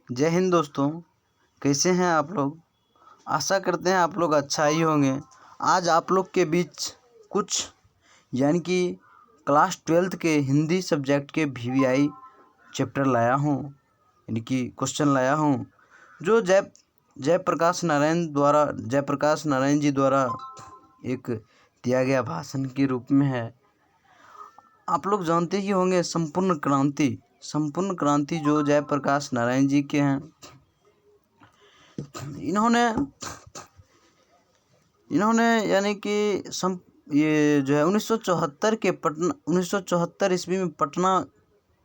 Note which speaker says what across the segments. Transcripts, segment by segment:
Speaker 1: जय हिंद दोस्तों। कैसे हैं आप लोग। आशा करते हैं आप लोग अच्छा ही होंगे। आज आप लोग के बीच कुछ यानी कि क्लास 12th के हिंदी सब्जेक्ट के VVI चैप्टर लाया हूँ, यानी कि क्वेश्चन लाया हूँ जो जयप्रकाश नारायण जी द्वारा एक दिया गया भाषण के रूप में है। आप लोग जानते ही होंगे संपूर्ण क्रांति जो जयप्रकाश नारायण जी के हैं। इन्होंने यानी कि ये जो है 1974 ईस्वी में पटना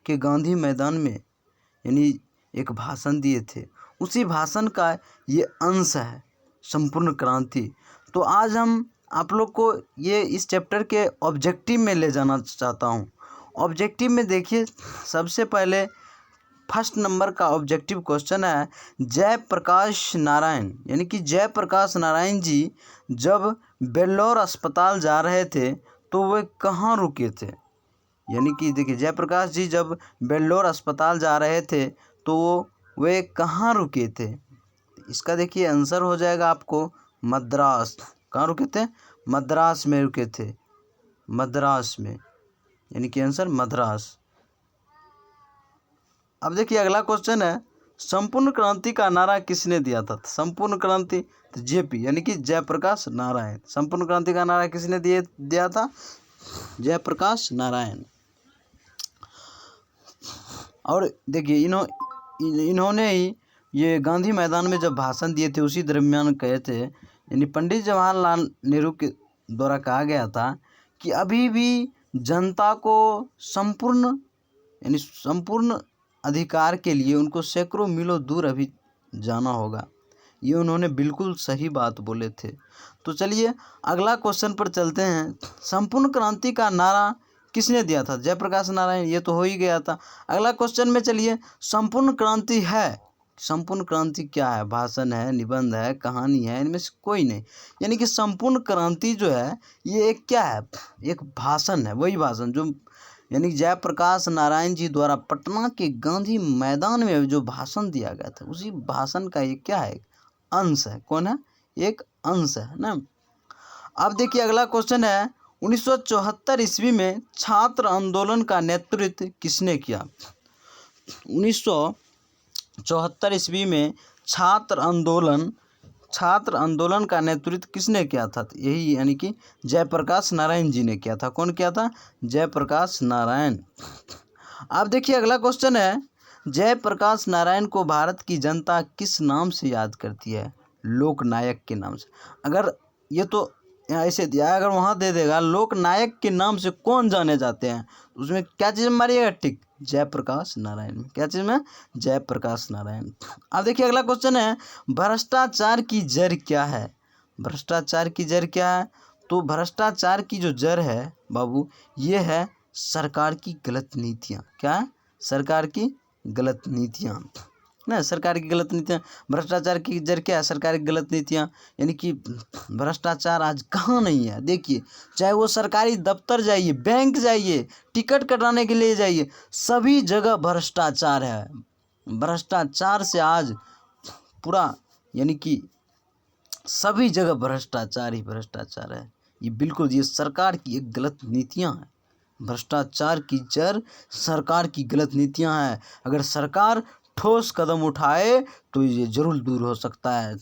Speaker 1: के गांधी मैदान में यानी एक भाषण दिए थे। उसी भाषण का ये अंश है संपूर्ण क्रांति। तो आज हम आप लोग को ये इस चैप्टर के ऑब्जेक्टिव में ले जाना चाहता हूँ। ऑब्जेक्टिव में देखिए, सबसे पहले फर्स्ट नंबर का ऑब्जेक्टिव क्वेश्चन है, जयप्रकाश नारायण यानी कि जयप्रकाश नारायण जी जब बेल्लौर अस्पताल जा रहे थे तो वे कहाँ रुके थे। यानी कि देखिए, जयप्रकाश जी जब बेल्लौर अस्पताल जा रहे थे तो वे कहाँ रुके थे। इसका देखिए आंसर हो जाएगा आपको मद्रास। कहाँ रुके थे? मद्रास में रुके थे। मद्रास में, यानी कि आंसर मद्रास। अब देखिए अगला क्वेश्चन है, संपूर्ण क्रांति का नारा किसने दिया था। संपूर्ण क्रांति तो जेपी यानी कि जयप्रकाश नारायण। संपूर्ण क्रांति का नारा किसने दिया था? जयप्रकाश नारायण। और देखिए इन्होंने ही ये गांधी मैदान में जब भाषण दिए थे उसी दरमियान कहे थे, यानी पंडित जवाहरलाल नेहरू के द्वारा कहा गया था कि अभी भी जनता को संपूर्ण अधिकार के लिए उनको सैकड़ों मीलों दूर अभी जाना होगा। ये उन्होंने बिल्कुल सही बात बोले थे। तो चलिए अगला क्वेश्चन पर चलते हैं। संपूर्ण क्रांति का नारा किसने दिया था? जयप्रकाश नारायण। ये तो हो ही गया था। अगला क्वेश्चन में चलिए, संपूर्ण क्रांति है, संपूर्ण क्रांति क्या है? भाषण है, निबंध है, कहानी है, इनमें से कोई नहीं। यानी कि संपूर्ण क्रांति जो है ये एक क्या है? एक भाषण है। वही भाषण जो यानी जयप्रकाश नारायण जी द्वारा पटना के गांधी मैदान में जो भाषण दिया गया था उसी भाषण का ये क्या है? अंश है। कौन है? एक अंश है ना। अब देखिए अगला क्वेश्चन है, 1974 ईस्वी में छात्र आंदोलन का नेतृत्व किसने किया? 1974 ईस्वी में छात्र आंदोलन का नेतृत्व किसने किया था? यही यानी कि जयप्रकाश नारायण जी ने किया था। कौन किया था? जयप्रकाश नारायण। अब देखिए अगला क्वेश्चन है, जयप्रकाश नारायण को भारत की जनता किस नाम से याद करती है? लोकनायक के नाम से। अगर ये तो यहाँ ऐसे दिया है, अगर वहाँ दे देगा लोकनायक के नाम से कौन जाने जाते हैं, उसमें क्या चीज़ मारिएगा टिक? जयप्रकाश नारायण में। क्या चीज़ में? जयप्रकाश नारायण। अब देखिए अगला क्वेश्चन है, भ्रष्टाचार की जड़ क्या है? भ्रष्टाचार की जड़ क्या है? तो भ्रष्टाचार की जो जड़ है बाबू, ये है सरकार की गलत नीतियाँ। क्या है? सरकार की गलत नीतियाँ ना। सरकार की गलत नीतियाँ। भ्रष्टाचार की जड़ क्या है? सरकार की गलत नीतियाँ। यानी कि भ्रष्टाचार आज कहाँ नहीं है। देखिए, चाहे वो सरकारी दफ्तर जाइए, बैंक जाइए, टिकट कटाने के लिए जाइए, सभी जगह भ्रष्टाचार है। भ्रष्टाचार से आज पूरा यानी कि सभी जगह भ्रष्टाचार ही भ्रष्टाचार है। ये बिल्कुल ये सरकार की एक गलत नीतियाँ हैं। भ्रष्टाचार की जड़ सरकार की गलत नीतियाँ हैं। अगर सरकार ठोस कदम उठाए तो ये जरूर दूर हो सकता है।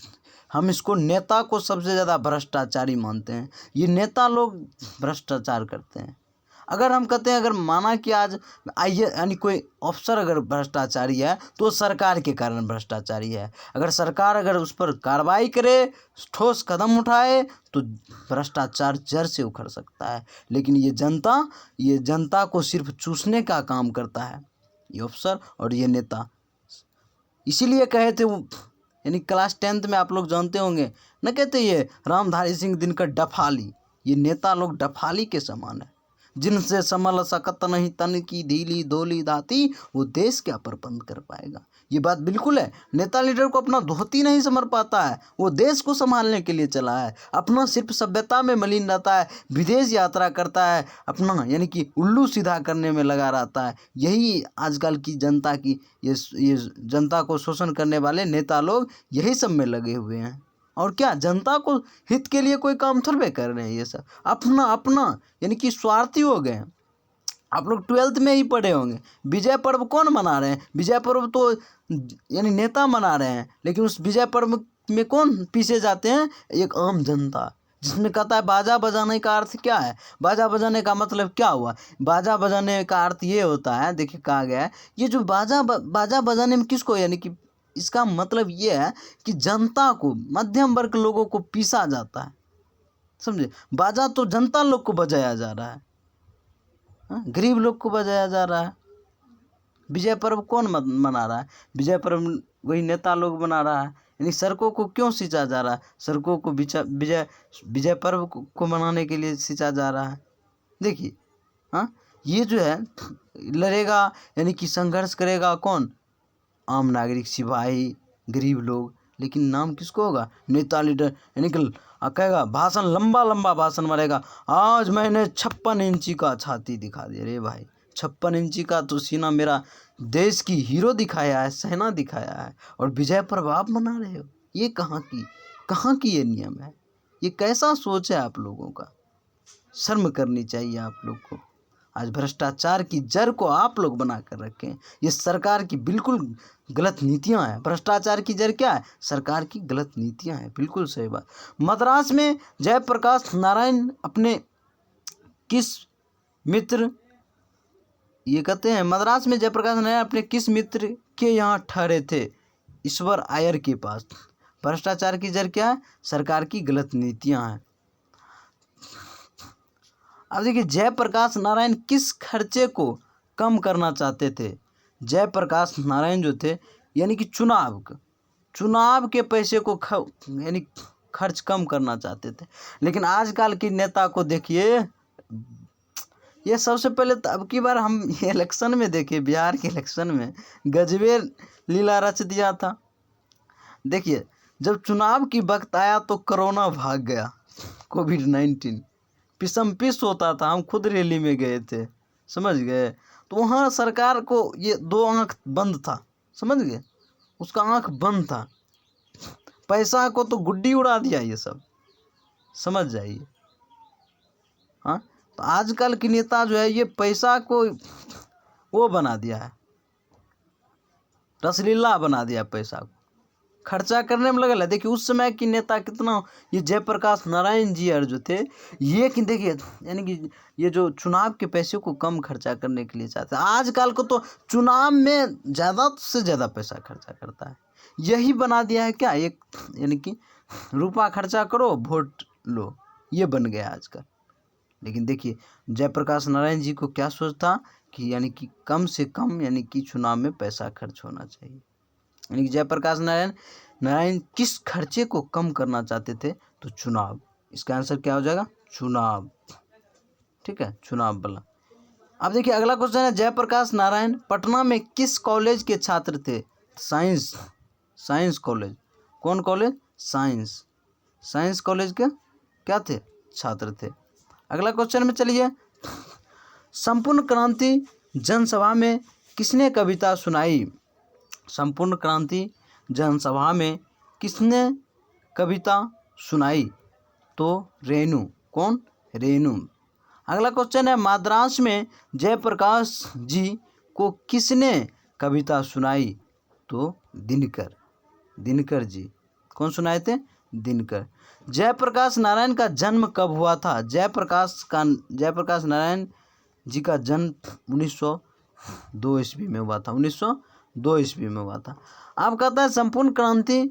Speaker 1: हम इसको नेता को सबसे ज़्यादा भ्रष्टाचारी मानते हैं। ये नेता लोग भ्रष्टाचार करते हैं। अगर हम कहते हैं, अगर माना कि आज आइए यानी कोई अफसर अगर भ्रष्टाचारी है तो सरकार के कारण भ्रष्टाचारी है। अगर सरकार अगर उस पर कार्रवाई करे, ठोस कदम उठाए तो भ्रष्टाचार जड़ से उखड़ सकता है। लेकिन ये जनता को सिर्फ चूसने का काम करता है, ये अफसर और ये नेता। इसीलिए कहे थे वो, यानी क्लास 10th में आप लोग जानते होंगे न, कहते ये रामधारी सिंह दिनकर डफाली। ये नेता लोग डफाली के समान है। जिनसे संभल सकत नहीं तन की ढीली धोली धाती, वो देश क्या प्रबंध कर पाएगा। ये बात बिल्कुल है। नेता लीडर को अपना धोती नहीं समझ पाता है, वो देश को संभालने के लिए चला है, अपना सिर्फ सभ्यता में मलिन रहता है, विदेश यात्रा करता है, अपना यानी कि उल्लू सीधा करने में लगा रहता है। यही आजकल की जनता की ये जनता को शोषण करने वाले नेता लोग यही सब में लगे हुए हैं। और क्या जनता को हित के लिए कोई काम थोड़े कर रहे हैं। ये सब अपना अपना यानी कि स्वार्थी हो गए। आप लोग 12th में ही पढ़े होंगे, विजय पर्व कौन मना रहे हैं। विजय पर्व तो यानी नेता मना रहे हैं, लेकिन उस विजय पर्व में कौन पीछे जाते हैं, एक आम जनता, जिसमें कहता है बाजा बजाने का अर्थ क्या है। बाजा बजाने का मतलब क्या हुआ। बाजा बजाने का अर्थ ये होता है, देखिए कहा गया है, ये जो बाजा बजाने में किसको, यानी कि इसका मतलब ये है कि जनता को, मध्यम वर्ग लोगों को पीसा जाता है, समझे। बाजा तो जनता लोग को बजाया जा रहा है, गरीब लोग को बजाया जा रहा है। विजय पर्व कौन मना रहा है, विजय पर्व वही नेता लोग मना रहा है। यानी सड़कों को क्यों सींचा जा रहा है, सड़कों को विजय पर्व को मनाने के लिए सींचा जा रहा है। देखिए ये जो है लड़ेगा, यानी कि संघर्ष करेगा कौन, आम नागरिक, सिपाही, गरीब लोग। लेकिन नाम किसको होगा, नेता लीडर, यानी कि कहेगा भाषण, लंबा लंबा भाषण मारेगा, आज मैंने 56 इंची का छाती दिखा दिया। अरे भाई 56 इंची का तो सीना मेरा देश की हीरो दिखाया है, सेना दिखाया है, और विजय पर्व आप मना रहे हो। ये कहाँ की ये नियम है, ये कैसा सोच है आप लोगों का। शर्म करनी चाहिए आप लोग को। आज भ्रष्टाचार की जड़ को आप लोग बना कर रखे हैं। ये सरकार की बिल्कुल गलत नीतियां हैं। भ्रष्टाचार की जड़ क्या है, सरकार की गलत नीतियां हैं। बिल्कुल सही बात। मद्रास में जयप्रकाश नारायण अपने किस मित्र, ये कहते हैं मद्रास में जयप्रकाश नारायण अपने किस मित्र के यहाँ ठहरे थे, ईश्वर आयर के पास। भ्रष्टाचार की जड़ क्या है, सरकार की गलत नीतियां हैं। अब देखिए जयप्रकाश नारायण किस खर्चे को कम करना चाहते थे। जयप्रकाश नारायण जो थे, यानी कि चुनाव के पैसे को यानी खर्च कम करना चाहते थे। लेकिन आजकल के नेता को देखिए, ये सबसे पहले तो अब की बार हम इलेक्शन में देखे, बिहार के इलेक्शन में गजबे लीला रच दिया था। देखिए जब चुनाव की वक्त आया तो कोरोना भाग गया, कोविड-19 पिसम-पिस होता था। हम खुद रैली में गए थे, समझ गए। तो वहाँ सरकार को ये 2 आँख बंद था, समझ गए, उसका आँख बंद था। पैसा को तो गुड्डी उड़ा दिया ये सब, समझ जाइए। तो आजकल के नेता जो है ये पैसा को वो बना दिया है, रसलीला बना दिया, पैसा को खर्चा करने में लगल है। देखिए उस समय की नेता कितना, ये जयप्रकाश नारायण जी और जो थे ये कि देखिए, यानी कि ये जो चुनाव के पैसे को कम खर्चा करने के लिए चाहते हैं। आजकल को तो चुनाव में ज़्यादा से ज़्यादा पैसा खर्चा करता है। यही बना दिया है क्या, एक यानी कि रुपया खर्चा करो वोट लो, ये बन गया आजकल। लेकिन देखिए जयप्रकाश नारायण जी को क्या सोच था कि यानी कि कम से कम यानी कि चुनाव में पैसा खर्च होना चाहिए। यानी कि जयप्रकाश नारायण किस खर्चे को कम करना चाहते थे, तो चुनाव। इसका आंसर क्या हो जाएगा, चुनाव। ठीक है, चुनाव वाला। अब देखिए अगला क्वेश्चन है, जयप्रकाश नारायण पटना में किस कॉलेज के छात्र थे। Science college. कौन कॉलेज, साइंस कॉलेज के क्या थे, छात्र थे। अगला क्वेश्चन में चलिए, संपूर्ण क्रांति जनसभा में किसने कविता सुनाई। संपूर्ण क्रांति जनसभा में किसने कविता सुनाई, तो रेणु। कौन, रेणु। अगला क्वेश्चन है, मद्रास में जयप्रकाश जी को किसने कविता सुनाई, तो दिनकर जी। कौन सुनाए थे, दिनकर। जयप्रकाश नारायण का जन्म कब हुआ था। जयप्रकाश नारायण जी का जन्म 1902 ईस्वी में हुआ था, 1902 ईस्वी में हुआ था। आप कहता है संपूर्ण क्रांति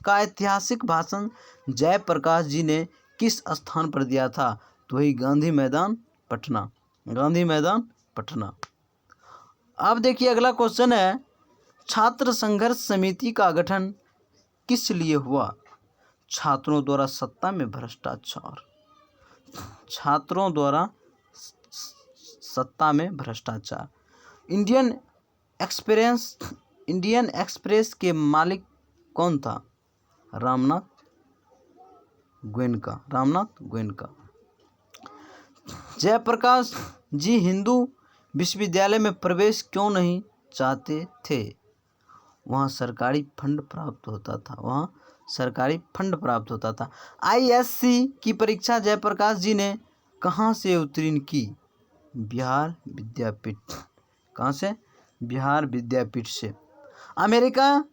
Speaker 1: का ऐतिहासिक भाषण जयप्रकाश जी ने किस स्थान पर दिया था, तो वही गांधी मैदान पटना। अब देखिए अगला क्वेश्चन है, छात्र संघर्ष समिति का गठन किस लिए हुआ। छात्रों द्वारा सत्ता में भ्रष्टाचार। छात्रों द्वारा सत्ता में भ्रष्टाचार। इंडियन एक्सप्रेस के मालिक कौन था? रामनाथ गोयनका। जयप्रकाश जी हिंदू विश्वविद्यालय में प्रवेश क्यों नहीं चाहते थे? वहाँ सरकारी फंड प्राप्त होता था। आईएससी की परीक्षा जयप्रकाश जी ने कहाँ से उत्तीर्ण की? बिहार विद्यापीठ। कहाँ से? बिहार विद्यापीठ से। अमेरिका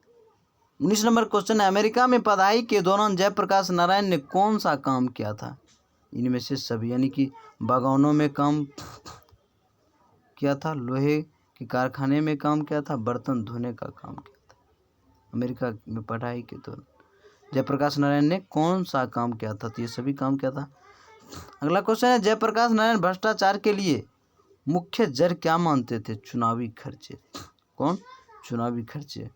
Speaker 1: 19 नंबर क्वेश्चन है, अमेरिका में पढ़ाई के दौरान जयप्रकाश नारायण ने कौन सा काम किया था? इनमें से सभी, यानी कि बागानों में काम किया था, लोहे के कारखाने में काम किया था, बर्तन धोने का काम किया था। अमेरिका में पढ़ाई के दौरान जयप्रकाश नारायण ने कौन सा काम किया था? तो ये सभी काम किया था। अगला क्वेश्चन है, जयप्रकाश नारायण भ्रष्टाचार के लिए मुख्य जड़ क्या मानते थे? चुनावी खर्चे। कौन? चुनावी खर्चे।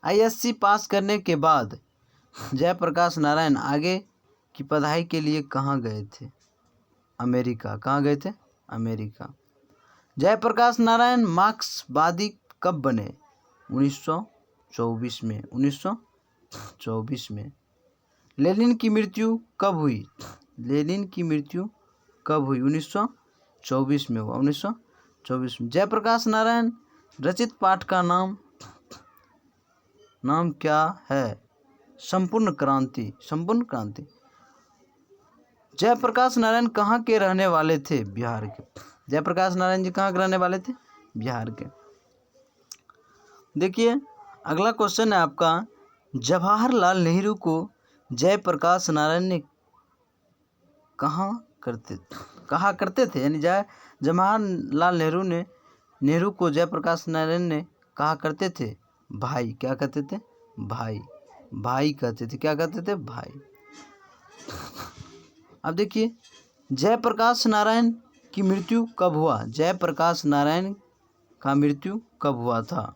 Speaker 1: आईएससी पास करने के बाद जयप्रकाश नारायण आगे की पढ़ाई के लिए कहाँ गए थे? अमेरिका। कहाँ गए थे? अमेरिका। जयप्रकाश नारायण मार्क्सवादी कब बने? 1924 में। 1924 में। लेनिन की मृत्यु कब हुई? 1924 में हुआ। 1924 में। जयप्रकाश नारायण रचित पाठ का नाम क्या है? संपूर्ण क्रांति। जयप्रकाश नारायण कहाँ के रहने वाले थे? बिहार के। जयप्रकाश नारायण जी कहाँ के रहने वाले थे? बिहार के। देखिए अगला क्वेश्चन है आपका, जवाहरलाल नेहरू को जयप्रकाश नारायण ने कहा करते थे, यानी जवाहरलाल नेहरू को जयप्रकाश नारायण ने कहा करते थे भाई। क्या कहते थे? भाई कहते थे। क्या कहते थे? भाई। अब देखिए जयप्रकाश नारायण की मृत्यु कब हुआ? जयप्रकाश नारायण का मृत्यु कब हुआ था?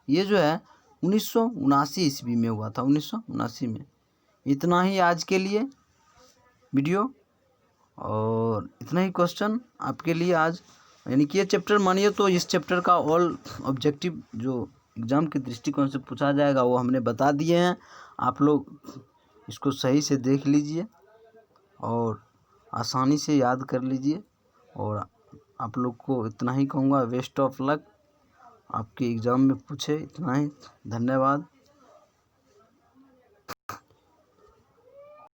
Speaker 1: ये जो है 1979 ईस्वी में हुआ था। 1979 में। इतना ही आज के लिए वीडियो, और इतना ही क्वेश्चन आपके लिए आज, यानी कि ये चैप्टर मानिए तो इस चैप्टर का ऑल ऑब्जेक्टिव जो एग्ज़ाम के दृष्टिकोण से पूछा जाएगा वो हमने बता दिए हैं। आप लोग इसको सही से देख लीजिए और आसानी से याद कर लीजिए, और आप लोग को इतना ही कहूँगा, बेस्ट ऑफ लक। आपके एग्ज़ाम में पूछे। इतना ही, धन्यवाद।